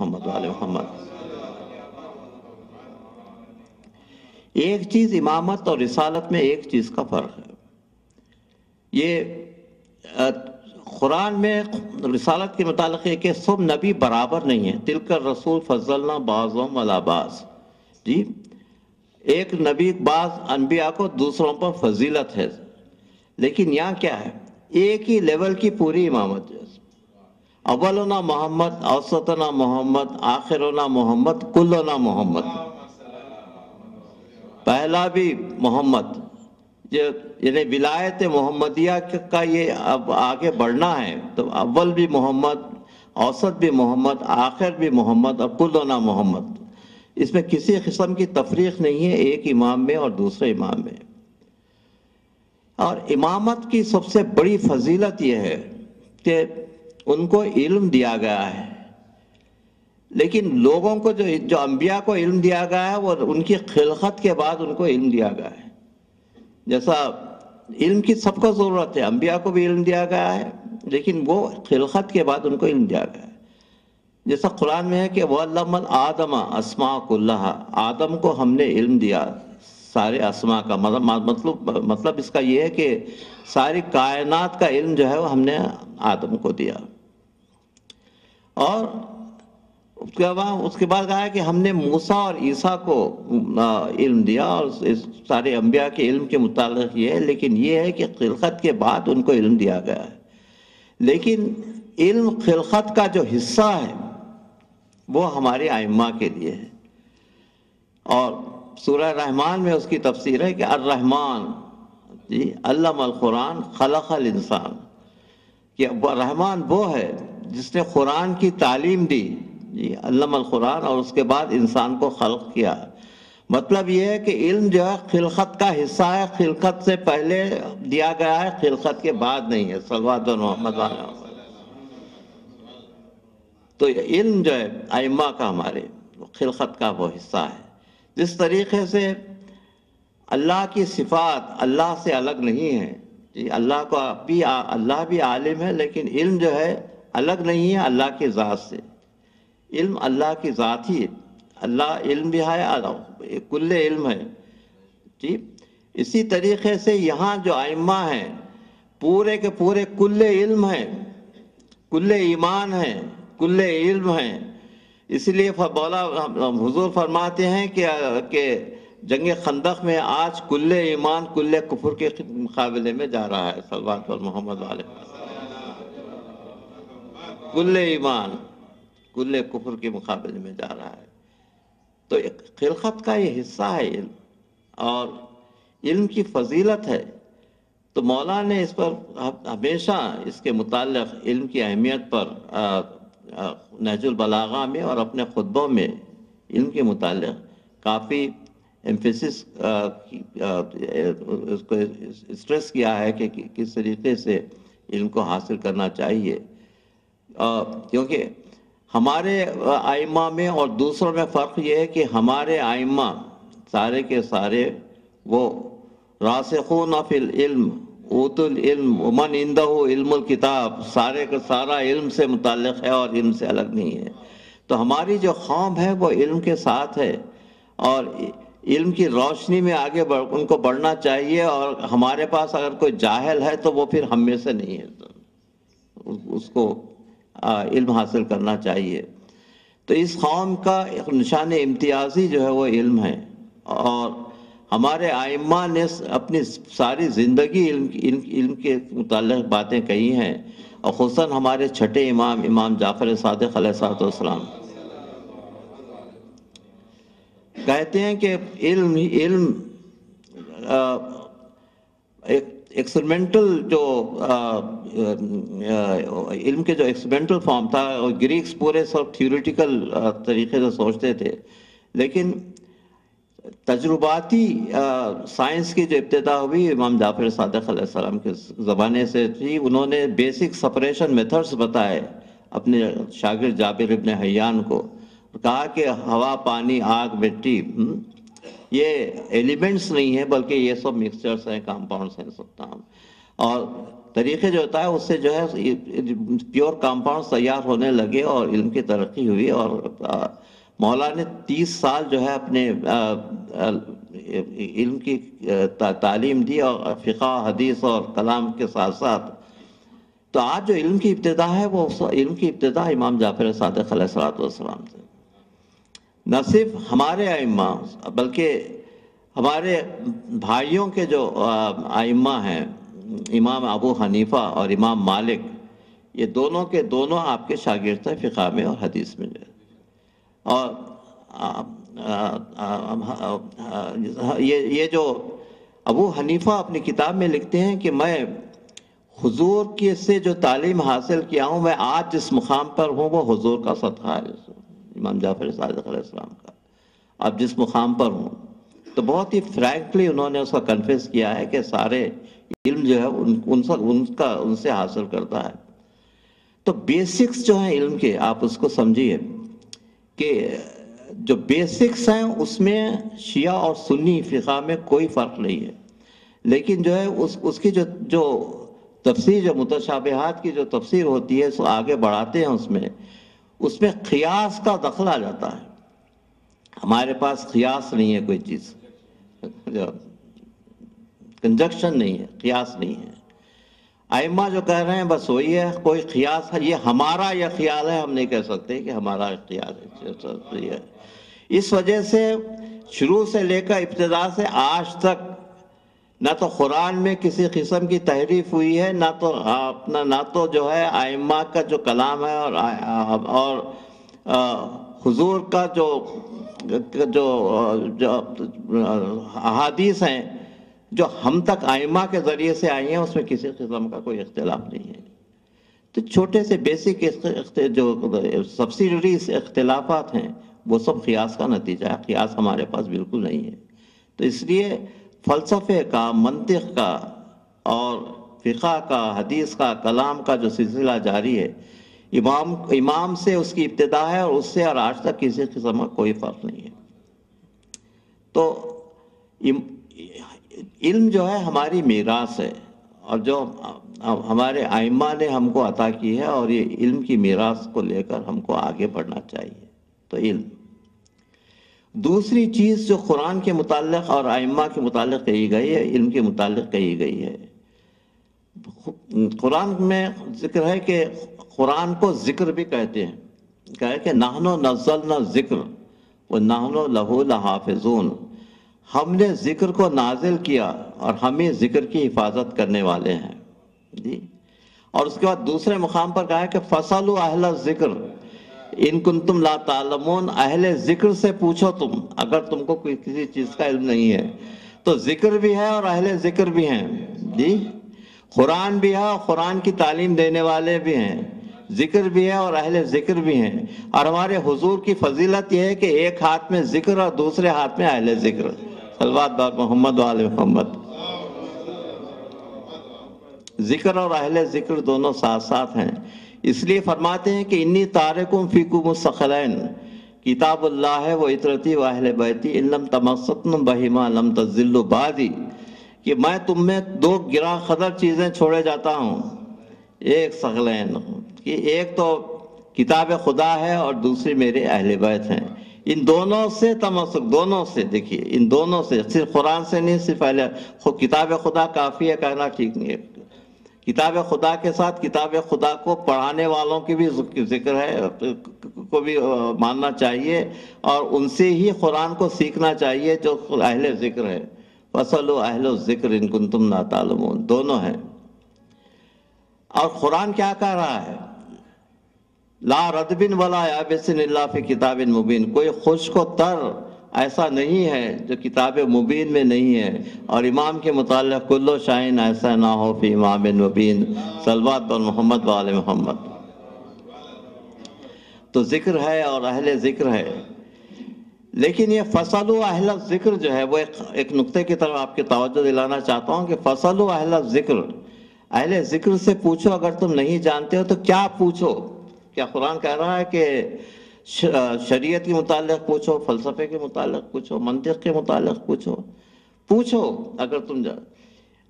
محمد وآل محمد۔ ایک چیز امامت اور رسالت میں ایک چیز کا فرق ہے، یہ قرآن میں رسالت کے متعلق ہے کہ سب نبی برابر نہیں ہیں، تلک الرسول فضلنا بعضهم علی بعض، جی ایک نبی بعض انبیاء کو دوسروں پر فضیلت ہے، لیکن یہاں کیا ہے، ایک ہی لیول کی پوری امامت ہے، اولنا محمد، اوسطنا محمد، آخرنا محمد، کلنا محمد، پہلا بھی محمد، یعنی ولایت محمدیہ کا یہ اب آگے بڑھنا ہے تو اول بھی محمد، اوسط بھی محمد، آخر بھی محمد اور کلنا محمد، اس میں کسی قسم کی تفریق نہیں ہے ایک امام میں اور دوسرے امام میں۔ اور امامت کی سب سے بڑی فضیلت یہ ہے کہ ان کو علم دیا گیا ہے، لیکن لوگوں کو جو انبیاء کو علم دیا گیا ہے وہ ان کی خلقت کے بعد ان کو علم دیا گیا ہے، جیسا علم کی سب کو ضرورت ہے، انبیاء کو بھی علم دیا گیا ہے لیکن وہ خلقت کے بعد ان کو علم دیا گیا ہے، جیسا قرآن میں ہے کہ وَعَلَّمَ آدَمَ أَسْمَاءَ كُلَّهَا، آدم کو ہم نے علم دیا سارے اسماء کا، مطلب اس کا یہ ہے کہ ساری کائنات کا علم جو ہے وہ ہم نے آدم کو دیا، اور اس کے بعد کہا ہے کہ ہم نے موسیٰ اور عیسیٰ کو علم دیا، اور سارے انبیاء کے علم کے متعلق یہ ہے، لیکن یہ ہے کہ خلقت کے بعد ان کو علم دیا گیا ہے، لیکن علم خلقت کا جو حصہ ہے وہ ہمارے ائمہ کے لیے ہے، اور سورہ رحمان میں اس کی تفسیر ہے کہ الرحمن جی علم القرآن خلق الانسان، کہ رحمان وہ ہے جس نے قرآن کی تعلیم دی، جی علم القرآن، اور اس کے بعد انسان کو خلق کیا، مطلب یہ ہے کہ علم جو ہے خلقت کا حصہ ہے، خلقت سے پہلے دیا گیا ہے، خلقت کے بعد نہیں ہے، صلوات محمد علیہ وسلم۔ تو علم جو ہے ائمہ کا ہمارے خلقت کا وہ حصہ ہے، جس طریقے سے اللہ کی صفات اللہ سے الگ نہیں ہے، جی اللہ بھی عالم ہے، لیکن علم جو ہے الگ نہیں ہے اللہ کی ذات سے، علم اللہ کی ذات ہی، اللہ علم بھی ہے، کل علم ہے، جی اسی طریقے سے یہاں جو ائمہ ہیں پورے کے پورے کل علم ہیں، کل ایمان ہیں، کل علم ہیں، اس لیے حضور فرماتے ہیں کہ جنگ خندق میں آج کل ایمان کل کفر کے مقابلے میں جا رہا ہے، صلوات محمد علیہ کل ایمان کل کفر کے مقابلے میں جا رہا ہے، تو خلقت کا یہ حصہ ہے علم، اور علم کی فضیلت ہے، تو مولا نے اس پر ہمیشہ اس کے متعلق علم کی اہمیت پر نہج البلاغہ میں اور اپنے خطبوں میں علم کے متعلق کافی ایمفیسس اس کو اسٹریس کیا ہے کہ کس طریقے سے علم کو حاصل کرنا چاہیے، کیونکہ ہمارے ائمہ میں اور دوسروں میں فرق یہ ہے کہ ہمارے ائمہ سارے کے سارے وہ راسخون فی العلم اوت العلم ومن عنده علم الکتاب، سارے کا سارا علم سے متعلق ہے اور علم سے الگ نہیں ہے، تو ہماری جو قوم ہے وہ علم کے ساتھ ہے، اور علم کی روشنی میں آگے ان کو بڑھنا چاہیے، اور ہمارے پاس اگر کوئی جاہل ہے تو وہ پھر ہم میں سے نہیں ہے، اس کو علم حاصل کرنا چاہیے، تو اس قوم کا ایک نشان امتیازی جو ہے وہ علم ہے، اور ہمارے ائمہ نے اپنی ساری زندگی علم کے متعلق باتیں کہی ہیں، اور خصوصاً ہمارے چھٹے امام جعفر صادق علیہ السلام کہتے ہیں کہ علم ایکسپیریمنٹل جو علم کے جو ایکسپیریمنٹل فارم تھا، گریکس پورے سب تھیوریٹیکل طریقے سے سوچتے تھے، لیکن تجرباتی سائنس کی جو ابتدا ہوئی امام جعفر صادق علیہ السلام کے زمانے سے تھی، انہوں نے بیسک سپریشن میتھڈز بتائے اپنے شاگرد جابر ابن حیان کو، کہا کہ ہوا، پانی، آگ، مٹی یہ ایلیمنٹس نہیں ہیں بلکہ یہ سب مکسچرز ہیں، کمپاؤنڈز ہیں، سب تمام، اور طریقے جو ہوتا ہے اس سے جو ہے پیور کمپاؤنڈ تیار ہونے لگے اور علم کی ترقی ہوئی، اور مولا نے 30 سال جو ہے اپنے علم کی تعلیم دی، اور فقہ، حدیث اور کلام کے ساتھ ساتھ. تو آج جو علم کی ابتدا ہے وہ علم کی ابتدا امام جعفر صادق علیہ السلام سے. نہ صرف ہمارے ائمہ بلکہ ہمارے بھائیوں کے جو ائمہ ہیں، امام ابو حنیفہ اور امام مالک، یہ دونوں کے دونوں آپ کے شاگرد ہیں فقہ میں اور حدیث میں جو ہے. اور یہ جو ابو حنیفہ اپنی کتاب میں لکھتے ہیں کہ میں حضور کی سے جو تعلیم حاصل کیا ہوں، میں آج جس مقام پر ہوں وہ حضور کا صدقہ ہے، امام جعفر صادق علیہ السلام کا. اب جس مقام پر ہوں، تو بہت ہی فرینکلی انہوں نے اس کا کنفیس کیا ہے کہ سارے علم جو ہے ان سے حاصل کرتا ہے. تو بیسکس جو ہیں علم کے، آپ اس کو سمجھیے کہ جو بیسکس ہیں اس میں شیعہ اور سنی فقہ میں کوئی فرق نہیں ہے، لیکن جو ہے اس کی جو تفسیر، جو متشابہات کی جو تفسیر ہوتی ہے، اس کو آگے بڑھاتے ہیں. اس میں قیاس کا دخل آ جاتا ہے. ہمارے پاس قیاس نہیں ہے، کوئی چیز کنجکشن نہیں ہے، قیاس نہیں ہے. ائمہ جو کہہ رہے ہیں بس وہی ہے، کوئی قیاس ہے یہ ہمارا یہ خیال ہے، ہم نہیں کہہ سکتے کہ ہمارا خیال ہے. اس وجہ سے شروع سے لے کر ابتدا سے آج تک نہ تو قرآن میں کسی قسم کی تحریف ہوئی ہے، نہ تو جو ہے ائمہ کا جو کلام ہے اور حضور کا جو احادیث ہیں جو ہم تک ائمہ کے ذریعے سے آئی ہیں، اس میں کسی قسم کا کوئی اختلاف نہیں ہے. تو چھوٹے سے بیسک جو سبسیڈری اختلافات ہیں وہ سب قیاس کا نتیجہ ہے. قیاس ہمارے پاس بالکل نہیں ہے. تو اس لیے فلسفے کا، منطق کا اور فقہ کا، حدیث کا، کلام کا جو سلسلہ جاری ہے، امام سے اس کی ابتدا ہے، اور اس سے اور آج تک کسی قسم کا کوئی فرق نہیں ہے. تو علم جو ہے ہماری میراث ہے، اور جو ہمارے ائمہ نے ہم کو عطا کی ہے، اور یہ علم کی میراث کو لے کر ہم کو آگے بڑھنا چاہیے. تو علم. دوسری چیز جو قرآن کے متعلق اور ائمہ کے متعلق کہی گئی ہے، علم کے متعلق کہی گئی ہے. قرآن میں ذکر ہے کہ قرآن کو ذکر بھی کہتے ہیں. کہا کہ نحن نزلنا ذکر ونحن لہ لحافظون، ہم نے ذکر کو نازل کیا اور ہم ہی ذکر کی حفاظت کرنے والے ہیں. جی. اور اس کے بعد دوسرے مقام پر کہا ہے کہ فَاسْأَلُوا أَهْلَ الذِّكْرِ ان کنتم لا تعلمون، اہل ذکر سے پوچھو تم اگر تم کو کسی چیز کا علم نہیں ہے. تو ذکر بھی ہے اور اہل ذکر بھی ہیں. جی. قرآن بھی ہے اور قرآن کی تعلیم دینے والے بھی ہیں، ذکر بھی ہے اور اہل ذکر بھی ہیں. اور ہمارے حضور کی فضیلت یہ ہے کہ ایک ہاتھ میں ذکر اور دوسرے ہاتھ میں اہل ذکر. صلوات بر محمد و آل محمد. ذکر اور اہل ذکر دونوں ساتھ ساتھ ہیں. اس لیے فرماتے ہیں کہ انی تارکم فیکم الثقلین، کتاب اللہ ہے وہ عطرتی و اہل بیتی ان لم تمسکتم بہما لم تضلوا بعدی، کہ میں تم میں دو گراں قدر چیزیں چھوڑے جاتا ہوں. ایک ثقلین، کہ ایک تو کتاب خدا ہے اور دوسری میرے اہل بیت ہیں. ان دونوں سے تمسک، دونوں سے، دیکھیے ان دونوں سے، صرف قرآن سے نہیں، صرف کتاب خدا کافی ہے کہنا ٹھیک نہیں ہے. کتاب خدا کے ساتھ کتاب خدا کو پڑھانے والوں کی بھی ذکر ہے، کو بھی ماننا چاہیے، اور ان سے ہی قرآن کو سیکھنا چاہیے جو اہل ذکر ہے. فَاسْأَلُوا أَهْلَ الذِّكْرِ إِن كُنتُمْ لَا تَعْلَمُونَ. دونوں ہیں. اور قرآن کیا کہہ رہا ہے؟ لا ردب ولا یابس الا فی کتاب مبین، کوئی خشک و تر ایسا نہیں ہے جو کتاب مبین میں نہیں ہے. اور امام کے متعلق کلو شاہین ایسا نہ ہو فی امام مبین. صلوات بر محمد و آل محمد. تو ذکر ہے اور اہل ذکر ہے. لیکن یہ فَاسْأَلُوا أَهْلَ الذِّكْرِ جو ہے وہ ایک نقطے کی طرف آپ کی توجہ دلانا چاہتا ہوں کہ فَاسْأَلُوا أَهْلَ الذِّكْرِ، اہل ذکر سے پوچھو. اگر تم نہیں جانتے ہو تو کیا پوچھو؟ کیا قرآن کہہ رہا ہے کہ شریعت کے متعلق پوچھو، فلسفے کے متعلق پوچھو، منطق کے متعلق پوچھو؟ پوچھو اگر تم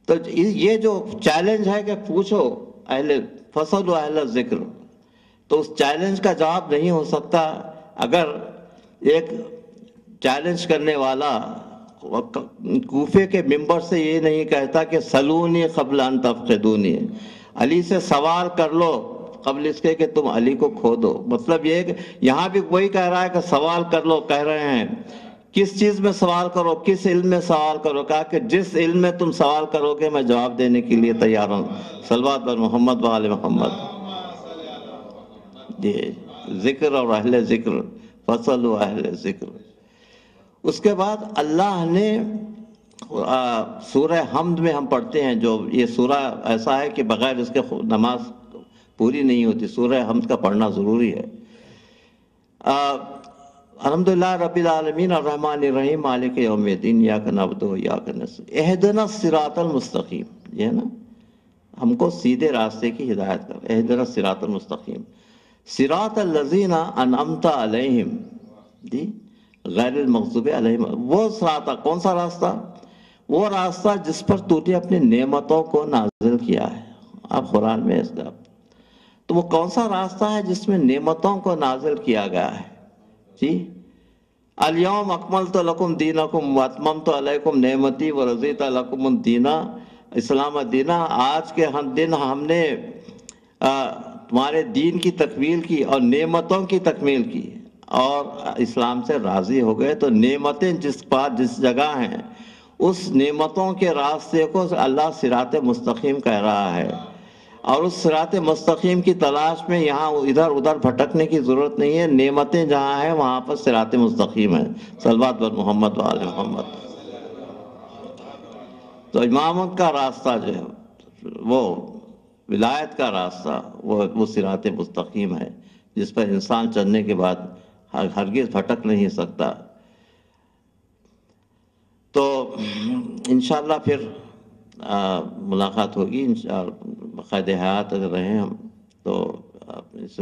تو یہ جو چیلنج ہے کہ پوچھو اہل فصل و اہل ذکر، تو اس چیلنج کا جواب نہیں ہو سکتا اگر ایک چیلنج کرنے والا کوفے کے ممبر سے یہ نہیں کہتا کہ سلونی قبل ان تفقدونی، علی سے سوال کر لو قبل اس کے کہ تم علی کو کھو دو۔ مطلب یہ ہے کہ یہاں بھی وہی کہہ رہا ہے کہ سوال کر لو، کہہ رہے ہیں کس چیز میں سوال کرو، کس علم میں سوال کرو، کہا کہ جس علم میں تم سوال کرو گے میں جواب دینے کے لیے تیار ہوں۔ صلوات بر محمد و آل محمد۔ یہ ذکر اور اہل ذکر، فصل و اہل ذکر۔ اس کے بعد اللہ نے سورہ حمد میں ہم پڑھتے ہیں، جو یہ سورہ ایسا ہے کہ بغیر اس کے نماز پوری نہیں ہوتی، سورہ حمد کا پڑھنا ضروری ہے۔ الحمدللہ رب العالمین الرحمن الرحیم مالک یوم الدین ایاک نعبد و ایاک نستعین اہدنا الصراط المستقیم، یہ ہے نا، ہم کو سیدھے راستے کی ہدایت کر، اہدنا الصراط المستقیم صراط الذین انعمت علیہم، جی غیر المغضوب علیہم۔ وہ صراط کون سا راستہ؟ وہ راستہ جس پر تو نے اپنی نعمتوں کو نازل کیا ہے۔ آپ قرآن میں اس کا تو وہ کون سا راستہ ہے جس میں نعمتوں کو نازل کیا گیا ہے؟ جی الیوم اکملت لکم دینکم واتممت علیکم نعمتی ورضیت لکم الدین اسلام دینا۔ آج کے دن ہم نے تمہارے دین کی تکمیل کی اور نعمتوں کی تکمیل کی اور اسلام سے راضی ہو گئے۔ تو نعمتیں جس جگہ ہیں اس نعمتوں کے راستے کو اللہ صراط مستقیم کہہ رہا ہے، اور اس صراط مستقیم کی تلاش میں یہاں ادھر ادھر بھٹکنے کی ضرورت نہیں ہے۔ نعمتیں جہاں ہیں وہاں پر صراط مستقیم ہے۔ صلوات بر محمد و آل محمد۔ تو امامت کا راستہ جو ہے، وہ ولایت کا راستہ، وہ صراط مستقیم ہے جس پر انسان چلنے کے بعد ہرگز بھٹک نہیں سکتا۔ تو انشاءاللہ پھر ملاقات ہوگی، قید حیات اگر رہیں ہم تو اس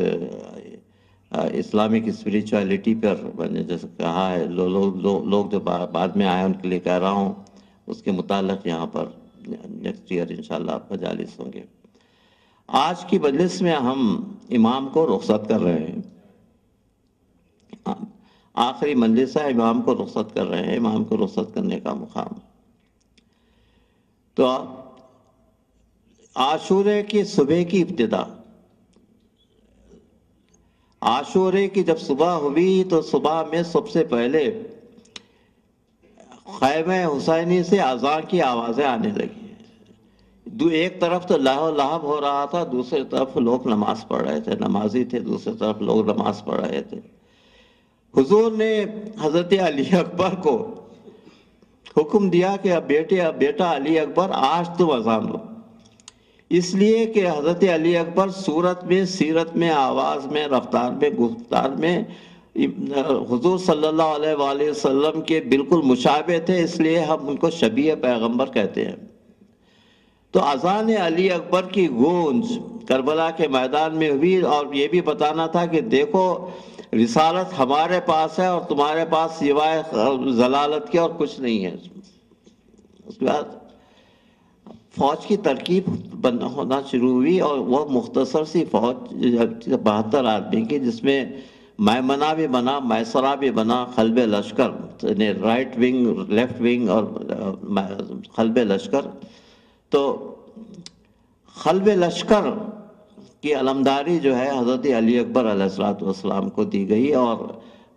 اسلامک اسپریچولیٹی پر میں نے جیسے کہا ہے، لوگ جو بعد میں آئے ان کے لیے کہہ رہا ہوں، اس کے متعلق یہاں پر نیکسٹ ایئر انشاءاللہ مجالس ہوں گے۔ آج کی مجلس میں ہم امام کو رخصت کر رہے ہیں، آخری مجلس ہے، امام کو رخصت کر رہے ہیں، امام کو رخصت کرنے کا مقام۔ تو عاشورے کی صبح کی ابتدا، عاشورے کی جب صبح ہوئی تو صبح میں سب سے پہلے خیمہ حسینی سے اذان کی آوازیں آنے لگی۔ ایک طرف تو لہو لہب ہو رہا تھا، دوسری طرف لوگ نماز پڑھ رہے تھے، نمازی تھے، دوسری طرف لوگ نماز پڑھ رہے تھے۔ حضور نے حضرت علی اکبر کو حکم دیا کہ بیٹا علی اکبر آج تم اذان دو، اس لیے کہ حضرت علی اکبر صورت میں، سیرت میں، آواز میں، رفتار میں، گفتار میں حضور صلی اللہ علیہ وآلہ وسلم کے بالکل مشابہ تھے، اس لیے ہم ان کو شبیہ پیغمبر کہتے ہیں۔ تو اذان علی اکبر کی گونج کربلا کے میدان میں ہوئی، اور یہ بھی بتانا تھا کہ دیکھو رسالت ہمارے پاس ہے اور تمہارے پاس سوائے ضلالت کے اور کچھ نہیں ہے۔ اس کے بعد فوج کی ترکیب ہونا شروع ہوئی، اور وہ مختصر سی فوج 72 آدمی کی، جس میں میمنہ بھی بنا، میسرہ بھی بنا، قلب لشکر یعنی رائٹ ونگ، لیفٹ ونگ اور قلب لشکر۔ تو قلب لشکر کی علمداری جو ہے حضرت علی اکبر علیہ السلام کو دی گئی، اور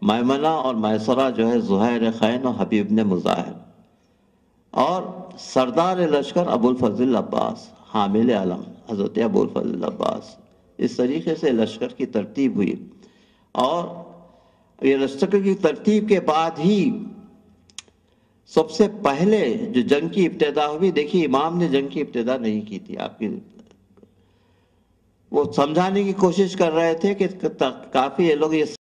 میمنہ اور میسرہ جو ہے زہیر خین اور حبیب بن مظاہر، اور سردار لشکر ابو الفضل عباس، حامل علم حضرت ابو الفضل عباس۔ اس طریقے سے لشکر کی ترتیب ہوئی، اور یہ لشکر کی ترتیب کے بعد ہی سب سے پہلے جو جنگ کی ابتدا ہوئی، دیکھیے امام نے جنگ کی ابتدا نہیں کی تھی، آپ کی وہ سمجھانے کی کوشش کر رہے تھے کہ کافی یہ لوگ یہ